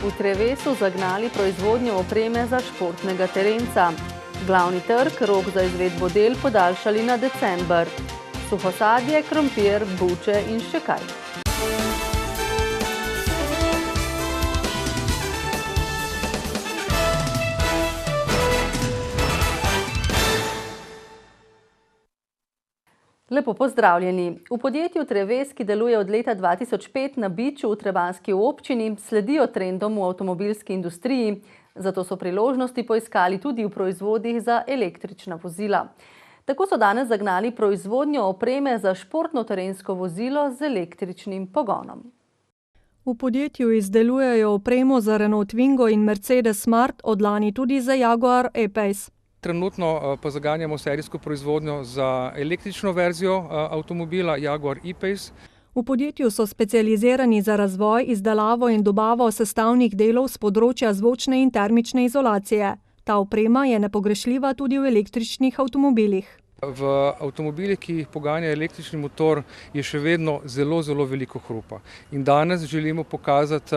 V Trevesu zagnali proizvodnjo opreme za športnega terenca. Glavni trg rok za izvedbo del podaljšali na december. Suhosadje, krompir, buče in še kaj. Lepo pozdravljeni. V podjetju Treves, ki deluje od leta 2005 na Biču v Trebanjski občini, sledijo trendom v avtomobilski industriji, zato so priložnosti poiskali tudi v proizvodih za električna vozila. Tako so danes zagnali proizvodnjo opreme za športno terensko vozilo z električnim pogonom. V podjetju izdelujejo opremo za Renault Twingo in Mercedes Smart, od lani tudi za Jaguar E-Pace. Trenutno pa zaganjamo serijsko proizvodnjo za električno verzijo avtomobila Jaguar E-Pace. V podjetju so specializirani za razvoj, izdelavo in dobavo sestavnih delov z področja zvočne in termične izolacije. Ta oprema je nepogrešljiva tudi v električnih avtomobilih. V avtomobilih, ki jih poganja električni motor, je še vedno zelo veliko hrupa. In danes želimo pokazati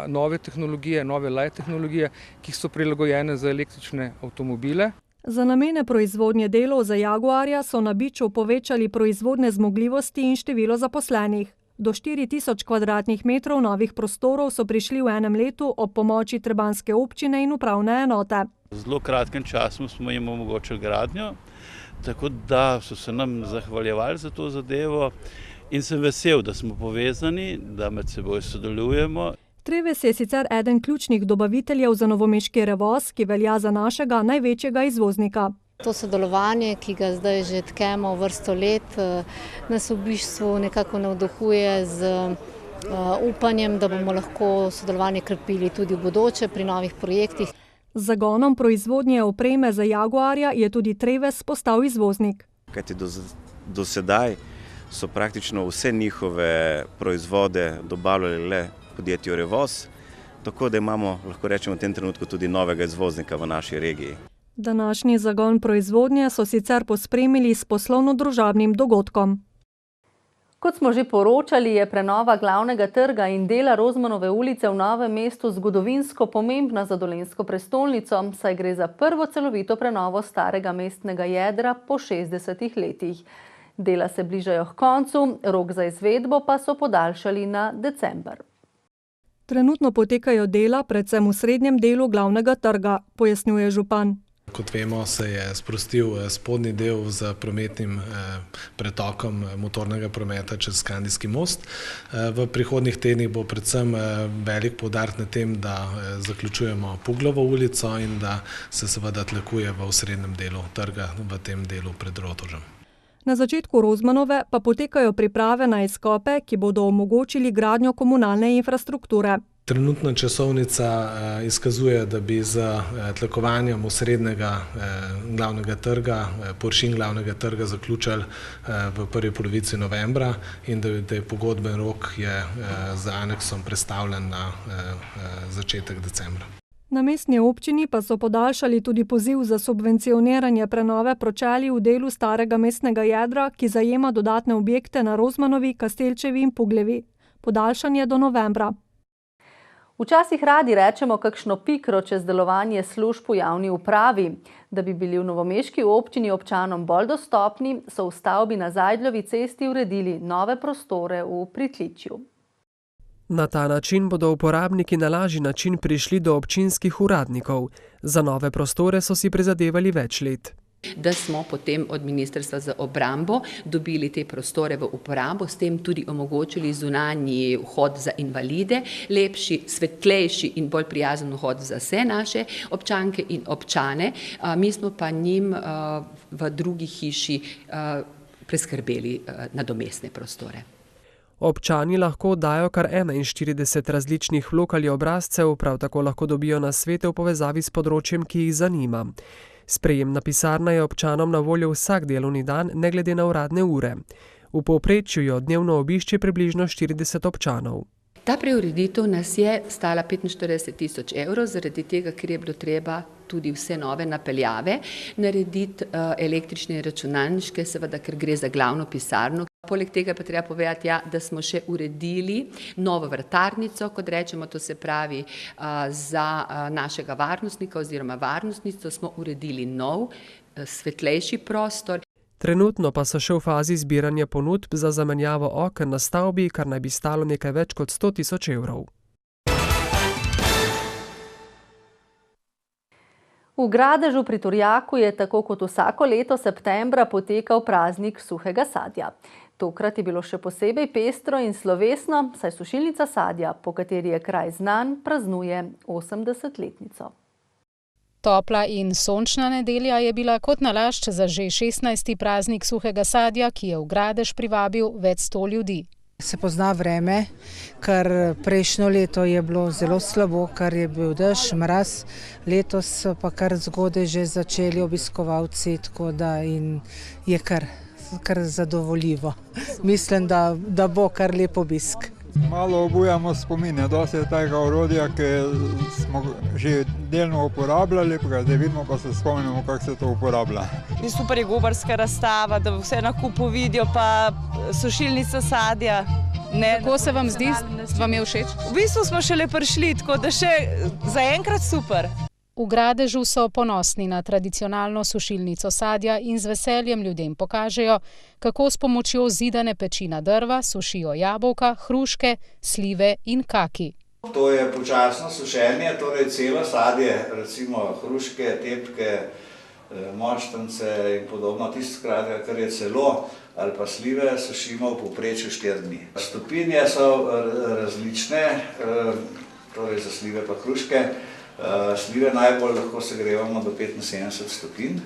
nove tehnologije, nove light tehnologije, ki so prilagojene za električne avtomobile. Za namene proizvodnje delov za Jaguarja so na Biču povečali proizvodne zmogljivosti in število zaposlenih. Do 4000 kvadratnih metrov novih prostorov so prišli v enem letu ob pomoči Trebanjske občine in upravne enote. V zelo kratkem času smo jim omogočili gradnjo, tako da so se nam zahvaljevali za to zadevo in sem vesel, da smo povezani, da med seboj sodelujemo. Treves je sicer eden ključnih dobaviteljev za novomeški Revoz, ki velja za našega največjega izvoznika. To sodelovanje, ki ga zdaj že tkemo vrsto let, nas v bistvu nekako navduhuje z upanjem, da bomo lahko sodelovanje krepili tudi v bodoče pri novih projektih. Z zagonom proizvodnje opreme za Jaguarja je tudi Treves postal izvoznik. Kajti do sedaj so praktično vse njihove proizvode dobavljali le podjetju Revoz, tako da imamo, lahko rečemo, v tem trenutku tudi novega izvoznika v naši regiji. Današnji zagon proizvodnje so sicer pospremili s poslovno-družabnim dogodkom. Kot smo že poročali, je prenova glavnega trga in dela Rozmanove ulice v Novem mestu zgodovinsko pomembna za dolenjsko prestolnico, saj gre za prvo celovito prenovo starega mestnega jedra po 60 letih. Dela se bližajo h koncu, rok za izvedbo pa so podaljšali na december. Trenutno potekajo dela predvsem v srednjem delu glavnega trga, pojasnjuje župan. Kot vemo, se je sprostil spodnji del z prometnim pretokom motornega prometa čez Skandijski most. V prihodnjih tednih bo predvsem velik poudarek na tem, da zaključujemo Puglovo ulico in da se seveda tlakuje v osrednjem delu trga, v tem delu pred Rotovžem. Na začetku Rozmanove pa potekajo priprave na izkope, ki bodo omogočili gradnjo komunalne infrastrukture. Trenutna časovnica izkazuje, da bi z tlakovanjem osrednjega glavnega trga, površin glavnega trga zaključili v prvi polovici novembra in da je pogodben rok z aneksom prestavljen na začetek decembra. Na mestni občini pa so podaljšali tudi poziv za subvencioniranje prenove pročelij v delu starega mestnega jedra, ki zajema dodatne objekte na Rozmanovi, Kastelčevi in Pugljevi. Podaljšanje do novembra. Včasih radi rečemo kakšno pikro čez delovanje služb v javni upravi. Da bi bili v novomeški občini občanom bolj dostopni, so v stavbi na Zajdljovi cesti uredili nove prostore v pritličju. Na ta način bodo uporabniki na lažji način prišli do občinskih uradnikov. Za nove prostore so si prizadevali več let. Da smo potem od Ministrstva za obrambo dobili te prostore v uporabo, s tem tudi omogočili zunanji vhod za invalide, lepši, svetlejši in bolj prijazen vhod za vse naše občanke in občane. Mi smo pa njim v drugi hiši preskrbeli nadomestne prostore. Občani lahko dajo kar 41 različnih vlog ali obrazcev, prav tako lahko dobijo nasvete v povezavi s področjem, ki jih zanima. Sprejemna pisarna je občanom na voljo vsak delovni dan, ne glede na uradne ure. V povprečju jo dnevno obišče približno 40 občanov. Ta preureditev nas je stala 45 000 evrov, zaradi tega, ker je bilo treba tudi vse nove napeljave narediti, električne in računalniške, seveda, ker gre za glavno pisarno. Poleg tega pa treba povedati, da smo še uredili novo vratarnico, kot rečemo, to se pravi za našega varnostnika oziroma varnostnico smo uredili nov, svetlejši prostor. Trenutno pa so še v fazi zbiranja ponudb za zamenjavo oken na stavbi, kar naj bi stalo nekaj več kot 100 000 evrov. V Gradežu pri Turjaku je tako kot vsako leto septembra potekal praznik suhega sadja. Tokrat je bilo še posebej pestro in slovesno, saj sušilnica sadja, po kateri je kraj znan, praznuje 80-letnico. Topla in sončna nedelja je bila kot nalašč za že 16. praznik suhega sadja, ki je v Gradež privabil več 100 ljudi. Se pozna vreme, ker prejšnjo leto je bilo zelo slabo, ker je bil dež, mraz, letos so pa kar zgodaj že začeli obiskovalci, tako da in je kar zadovoljivo. Mislim, da bo kar lep obisk. Malo obujamo spomine, dosti je tega orodja, ki smo že delno uporabljali, zdaj vidimo pa se spomnimo, kako se to uporablja. Super je gobarska razstava, da vse na kupu vidijo, pa sušilnica sadja. Kako se vam zdi? Vam je všeč? V bistvu smo šele prišli, tako da še zaenkrat super. V Gradežu so ponosni na tradicionalno sušilnico sadja in z veseljem ljudem pokažejo, kako s pomočjo zidane peči na drva sušijo jabolka, hruške, slive in kaki. To je počasno sušenje, torej celo sadje, recimo hruške, tepke, moštance in podobno, tisto, kar je celo ali pa slive, sušimo v povprečju 4 dni. Stopinje so različne, torej za slive pa hruške. Slive najbolj lahko segrevamo do 75 stopinj,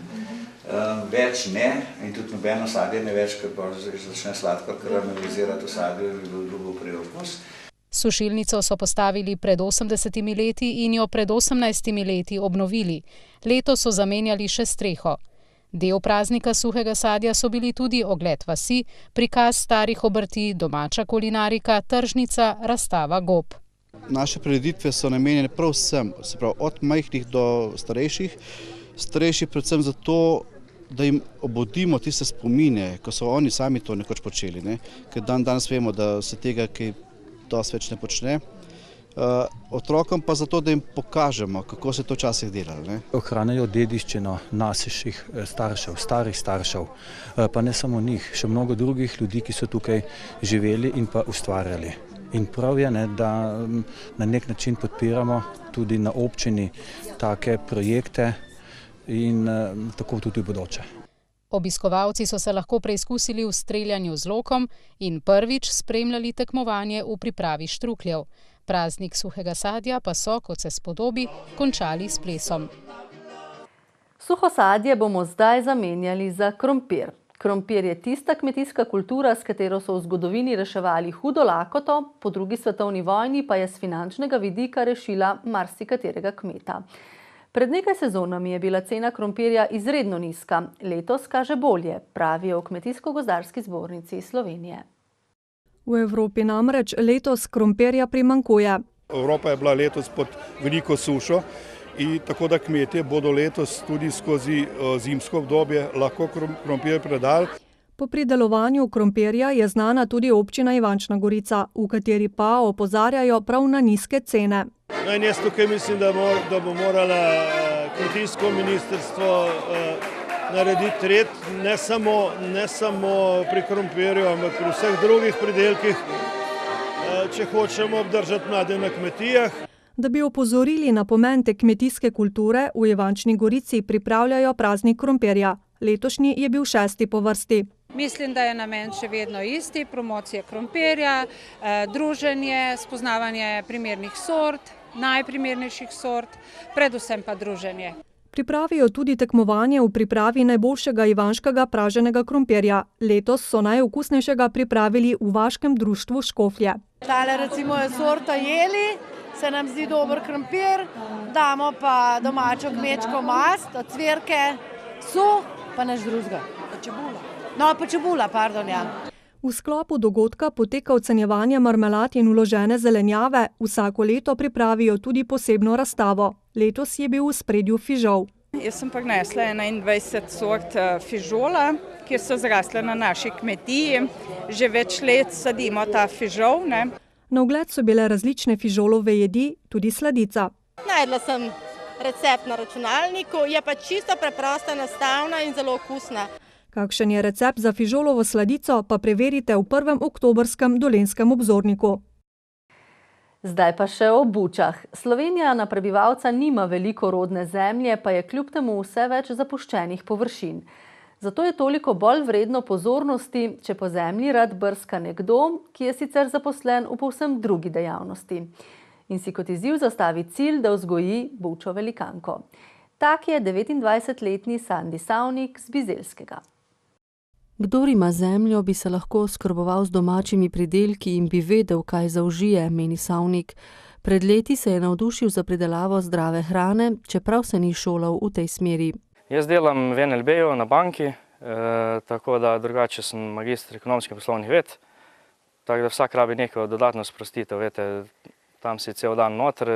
več ne, in tudi nobeno sadje ne več, ker pa začne sladkor karamelizirati v sadju in bi bil drugo preokus. Sušilnico so postavili pred 80 leti in jo pred 18 leti obnovili. Letos so zamenjali še streho. Del praznika suhega sadja so bili tudi ogled vasi, prikaz starih obrti, domača kulinarika, tržnica, razstava gob. Naše prireditve so namenjene prav vsem, se pravi od majhnih do starejših. Starejši predvsem zato, da jim obudimo tiste spomine, ko so oni sami to nekoč počeli. Ker danes vemo, da se tega kaj dosti več ne počne. Otrokom pa zato, da jim pokažemo, kako se to včasih delalo. Ohranjajo dediščino naših staršev, starih staršev, pa ne samo njih, še mnogo drugih ljudi, ki so tukaj živeli in pa ustvarjali. In prav je, da na nek način podpiramo tudi na občini take projekte in tako tudi v bodoče. Obiskovalci so se lahko preizkusili v streljanju z lokom in prvič spremljali tekmovanje v pripravi štrukljev. Praznik suhega sadja pa so, kot se spodobi, končali s plesom. Suho sadje bomo zdaj zamenjali za krompir. Krompir je tista kmetijska kultura, s katero so v zgodovini reševali hudo lakoto, po drugi svetovni vojni pa je s finančnega vidika rešila marsikaterega kmeta. Pred nekaj sezonami je bila cena krompirja izredno nizka, letos kaže bolje, pravijo v Kmetijsko-gozdarski zbornici Slovenije. V Evropi namreč letos krompirja primanjkuje. Evropa je bila letos pod veliko sušo. In tako da kmetje bodo letos tudi skozi zimsko obdobje lahko krompir predali. Po pridelovanju krompirja je znana tudi občina Ivančna Gorica, v kateri pa opozarjajo prav na nizke cene. Jaz tukaj mislim, da bo morala kmetijsko ministrstvo narediti red, ne samo pri krompirju, ampak pri vseh drugih pridelkih, če hočemo obdržati mlade na kmetijah. Da bi opozorili na pomen te kmetijske kulture, v Ivančni Gorici pripravljajo praznik krompirja. Letošnji je bil 6. po vrsti. Mislim, da je namen še vedno isti, promocija krompirja, druženje, spoznavanje primernih sort, najprimernejših sort, predvsem pa druženje. Pripravijo tudi tekmovanje v pripravi najboljšega ivanškega praženega krompirja. Letos so najokusnejšega pripravili v Vaškem društvu Škofje. Tale recimo je sorta jeli, se nam zdi dober krompir, damo pa domačo kmečko mast, ocvirke, sol, pa nič drugega. Pa čebula. No, pa čebula, pardon, ja. V sklopu dogodka poteka ocenjevanje marmelad in vložene zelenjave. Vsako leto pripravijo tudi posebno razstavo. Letos je bil v ospredju fižol. Jaz sem pa nesla 21 sort fižola, ki so zrasle na naši kmetiji. Že več let sadimo ta fižol. Na ogled so bile različne fižolove jedi, tudi sladica. Najdla sem recept na računalniku, je pa čisto preprosta, enostavna in zelo okusna. Kakšen je recept za fižolovo sladico, pa preverite v 1. oktobrskem Dolenjskem obzorniku. Zdaj pa še o bučah. Slovenija na prebivalca nima veliko rodne zemlje, pa je kljub temu vse več zapuščenih površin. Zato je toliko bolj vredno pozornosti, če po zemlji rad brska nekdo, ki je sicer zaposlen v povsem drugi dejavnosti. In si kot izziv zastavi cilj, da vzgoji bučo velikanko. Tak je 29-letni Sandi Savnik z Bizeljskega. Kdor ima zemljo, bi se lahko oskrboval z domačimi pridelki in bi vedel, kaj zaužije, meni Savnik. Pred leti se je navdušil za pridelavo zdrave hrane, čeprav se ni šolal v tej smeri. Jaz delam v NLB-ju na banki, tako da drugače sem magister ekonomskih in poslovnih ved, tako da vsak rabi neko dodatno sprostitev, veste, tam si cel dan noter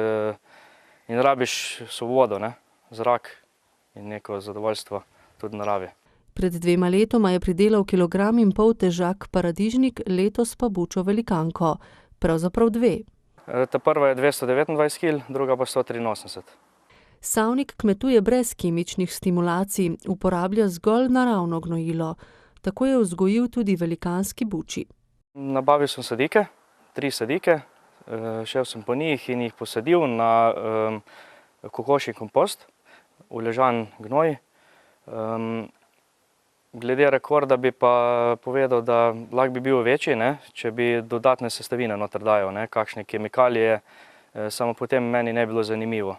in rabiš svobodo, zrak in neko zadovoljstvo tudi naravi. Pred 2 letoma je pridelal 1,5 kg težak paradižnik, letos pa bučo velikanko, pravzaprav 2. Ta prva je 229 kg, druga pa 183. Savnik kmetuje brez kemičnih stimulacij, uporablja zgolj naravno gnojilo. Tako je vzgojil tudi velikanski buči. Nabavil sem sadike, 3 sadike, šel sem po njih in jih posadil na kokošji kompost, uležan gnoj. Glede rekorda bi pa povedal, da lahko bi bil večji, če bi dodatne sestavine noter dajal, kakšne kemikalije, samo potem meni ne bilo zanimivo.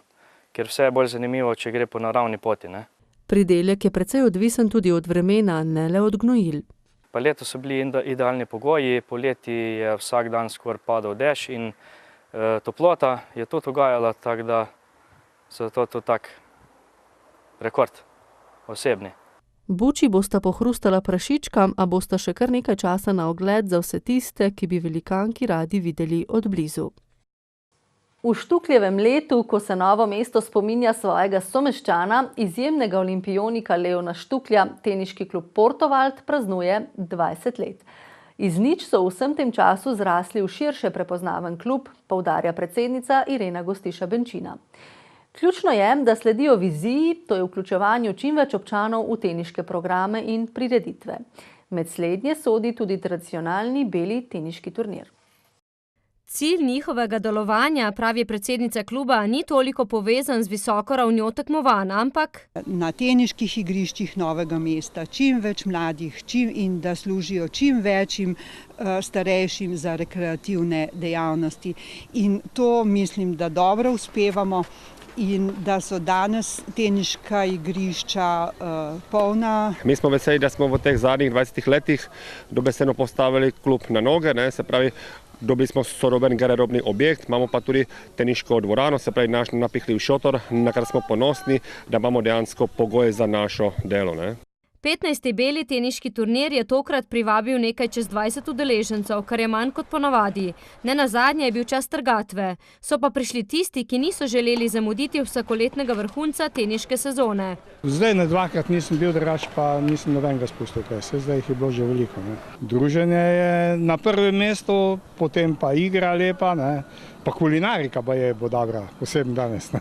Ker vse je bolj zanimivo, če gre po naravni poti. Pridelek je precej odvisen tudi od vremena, ne le od gnojil. Pa letos so bili idealni pogoji, poleti je vsak dan skoraj padal dež in toplota je tudi ugajala, tako da zato to tak rekord osebni. Buči bosta pohrustala prašičkam, a bosta še kar nekaj časa na ogled za vse tiste, ki bi velikanki radi videli od blizu. V Štukljevem letu, ko se Novo mesto spominja svojega someščana, izjemnega olimpijonika Leona Štuklja, teniški klub Portovald praznuje 20 let. Iz nič so v vsem tem času zrasli v širše prepoznaven klub, poudarja predsednica Irena Gostiša Benčina. Ključno je, da sledijo viziji, to je vključevanju čim več občanov v teniške programe in prireditve. Med slednje sodi tudi tradicionalni beli teniški turnir. Cilj njihovega delovanja, pravi predsednica kluba, ni toliko povezan z visoko ravnjo tekmovanj, ampak na teniških igriščih Novega mesta čim več mladih in da služijo čim večjim starejšim za rekreativne dejavnosti. In to mislim, da dobro uspevamo. In da so danes teniška igrišča polna. Mi smo veseli, da smo v teh zadnjih 20 letih dobesedno postavili klub na noge, se pravi, dobili smo sodoben garderobni objekt, imamo pa tudi teniško dvorano, se pravi naš napihljiv šotor, na kar smo ponosni, da imamo dejansko pogoje za našo delo. 15. beli teniški turnir je tokrat privabil nekaj čez 20 udeležencev, kar je manj kot ponavadi. Nenazadnje je bil čas trgatve. So pa prišli tisti, ki niso želeli zamuditi vsakoletnega vrhunca teniške sezone. Zdaj na 2-krat nisem bil, drugače pa nisem nobenega spustil, zdaj jih je bilo že veliko. Druženje je na prvem mestu, potem pa igra lepa, pa kulinarika pa je bo dobra, posebno danes.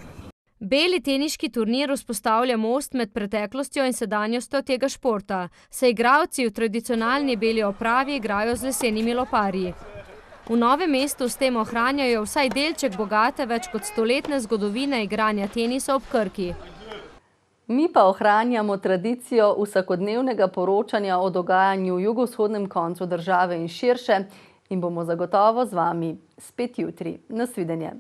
Beli teniški turnir vzpostavlja most med preteklostjo in sedanjostjo tega športa. Se igralci v tradicionalni beli opravi igrajo z lesenimi loparji. V Novem mestu s tem ohranjajo vsaj delček bogate več kot 100-letne zgodovine igranja tenisa ob Krki. Mi pa ohranjamo tradicijo vsakodnevnega poročanja o dogajanju v jugovzhodnem koncu države in širše in bomo zagotovo z vami spet jutri. Nasvidenje.